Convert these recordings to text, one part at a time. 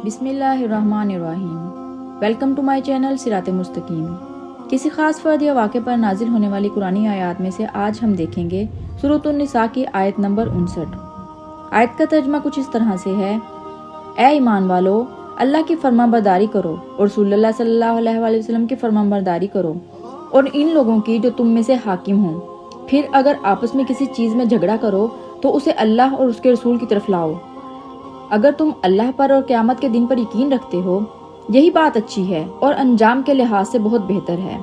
بسم اللہ الرحمن الرحیم۔ ویلکم ٹو مائی چینل صراط مستقیم۔ کسی خاص فرد یا واقعے پر نازل ہونے والی قرآنی آیات میں سے آج ہم دیکھیں گے سورۃ النساء کی آیت نمبر 59۔ آیت کا ترجمہ کچھ اس طرح سے ہے: اے ایمان والو، اللہ کی فرما برداری کرو اور رسول اللہ صلی اللہ علیہ وآلہ وسلم کی فرما برداری کرو اور ان لوگوں کی جو تم میں سے حاکم ہوں۔ پھر اگر آپس میں کسی چیز میں جھگڑا کرو تو اسے اللہ اور اس کے رسول کی طرف لاؤ۔ اگر تم اللہ پر اور قیامت کے دن پر یقین رکھتے ہو، یہی بات اچھی ہے اور انجام کے لحاظ سے بہت بہتر ہے۔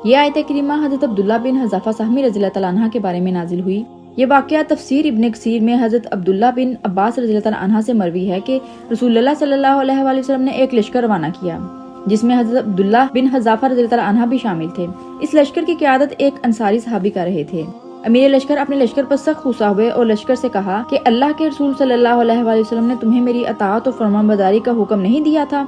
یہ آیت کریمہ حضرت عبداللہ بن حذافہ سہمی رضی اللہ تعالیٰ عنہ کے بارے میں نازل ہوئی۔ یہ واقعہ تفسیر ابن کثیر میں حضرت عبداللہ بن عباس رضی اللہ تعالیٰ عنہ سے مروی ہے کہ رسول اللہ صلی اللہ علیہ وآلہ وسلم نے ایک لشکر روانہ کیا جس میں حضرت عبداللہ بن حذافہ رضی اللہ تعالیٰ عنہ بھی شامل تھے۔ اس لشکر کی قیادت ایک انصاری صحابی کر رہے تھے۔ امیر لشکر اپنے لشکر پر سخت غصہ ہوئے اور لشکر سے کہا کہ اللہ کے رسول صلی اللہ علیہ وآلہ وسلم نے تمہیں میری اطاعت اور فرمانبرداری کا حکم نہیں دیا تھا؟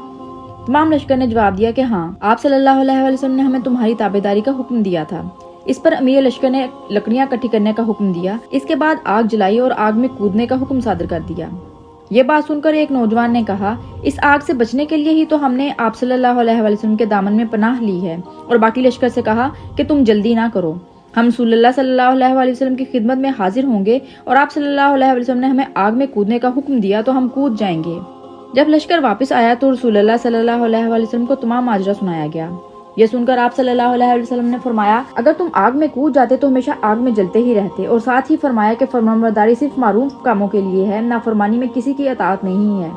تمام لشکر نے جواب دیا کہ ہاں، آپ صلی اللہ علیہ وآلہ وسلم نے ہمیں تمہاری تابعداری کا حکم دیا تھا۔ اس پر امیر لشکر نے لکڑیاں اکٹھی کرنے کا حکم دیا۔ اس کے بعد آگ جلائی اور آگ میں کودنے کا حکم صادر کر دیا۔ یہ بات سن کر ایک نوجوان نے کہا، اس آگ سے بچنے کے لیے ہی تو ہم نے آپ صلی اللہ علیہ وآلہ وسلم کے دامن میں پناہ لی ہے۔ اور باقی لشکر سے کہا کہ تم جلدی نہ کرو، ہم رسول اللہ صلی اللہ علیہ وآلہ وسلم کی خدمت میں حاضر ہوں گے اور آپ صلی اللہ علیہ وسلم نے ہمیں آگ میں کودنے کا حکم دیا تو ہم کود جائیں گے۔ جب لشکر واپس آیا تو رسول اللہ صلی اللہ علیہ وآلہ وسلم کو تمام ماجرا سنایا گیا۔ یہ سن کر آپ صلی اللہ علیہ وآلہ وسلم نے فرمایا، اگر تم آگ میں کود جاتے تو ہمیشہ آگ میں جلتے ہی رہتے، اور ساتھ ہی فرمایا کہ فرمانبرداری صرف معروف کاموں کے لیے ہے، نافرمانی میں کسی کی اطاعت نہیں ہے۔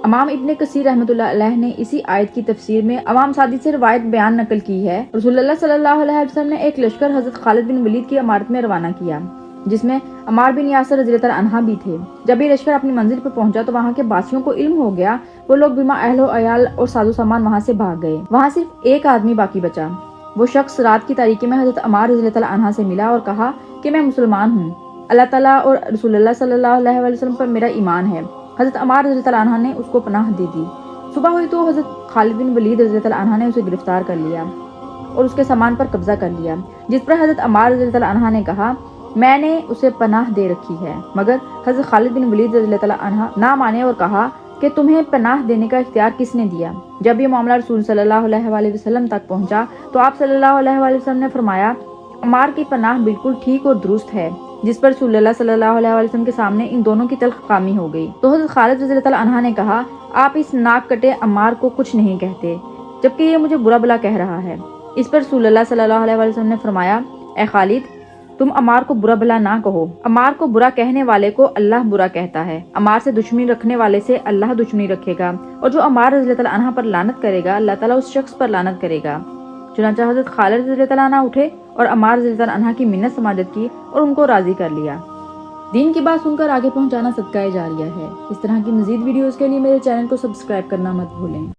امام ابن کثیر رحمۃ اللہ علیہ نے اسی آیت کی تفسیر میں امام صادق سے روایت بیان نقل کی ہے۔ رسول اللہ صلی اللہ علیہ وسلم نے ایک لشکر حضرت خالد بن ولید کی عمارت میں روانہ کیا جس میں عمار بن یاسر رضی اللہ عنہ بھی تھے۔ جب یہ لشکر اپنی منزل پر پہنچا تو وہاں کے باسیوں کو علم ہو گیا۔ وہ لوگ بما اہل و عیال اور ساز و سامان وہاں سے بھاگ گئے۔ وہاں صرف ایک آدمی باقی بچا۔ وہ شخص رات کی تاریکی میں حضرت عمار رضی اللہ عنہ سے ملا اور کہا کہ میں مسلمان ہوں، اللہ تعالیٰ اور رسول اللہ صلی اللہ علیہ وسلم پر میرا ایمان ہے۔ حضرت عمار رضی اللہ عنہ نے اس کو پناہ دے دی۔ صبح ہوئی تو حضرت خالد بن ولید رضی اللہ عنہ نے اسے گرفتار کر لیا اور اس کے سامان پر قبضہ کر لیا، جس پر حضرت عمار رضی اللہ عنہ نے کہا، میں نے اسے پناہ دے رکھی ہے۔ مگر حضرت خالد بن ولید رضی اللہ عنہ نہ مانے اور کہا کہ تمہیں پناہ دینے کا اختیار کس نے دیا؟ جب یہ معاملہ رسول صلی اللہ علیہ وآلہ وسلم تک پہنچا تو آپ صلی اللہ علیہ وآلہ وسلم نے فرمایا، عمار کی پناہ بالکل ٹھیک اور درست ہے، جس پر رسول اللہ صلی اللہ علیہ وآلہ وسلم کے سامنے ان دونوں کی تلخ کامی ہو گئی۔ تو حضرت خالد رضی اللہ عنہ نے کہا، آپ اس ناک کٹے عمار کو کچھ نہیں کہتے، جبکہ یہ مجھے برا بلا کہہ رہا ہے۔ اس پر رسول اللہ صلی اللہ علیہ وآلہ وسلم نے فرمایا، اے خالد، تم عمار کو برا بلا نہ کہو، عمار کو برا کہنے والے کو اللہ برا کہتا ہے، عمار سے دشمنی رکھنے والے سے اللہ دشمنی رکھے گا، اور جو عمار رضی اللہ عنہ پر لعنت کرے گا اللہ تعالیٰ اس شخص پر لعنت کرے گا۔ چنانچہ حضرت خالد رضی اللہ عنہ اٹھے اور عمار رضی اللہ عنہ کی منت سماجت کی اور ان کو راضی کر لیا۔ دین کی بات سن کر آگے پہنچانا صدقہ جاریہ ہے۔ اس طرح کی مزید ویڈیوز کے لیے میرے چینل کو سبسکرائب کرنا مت بھولیں۔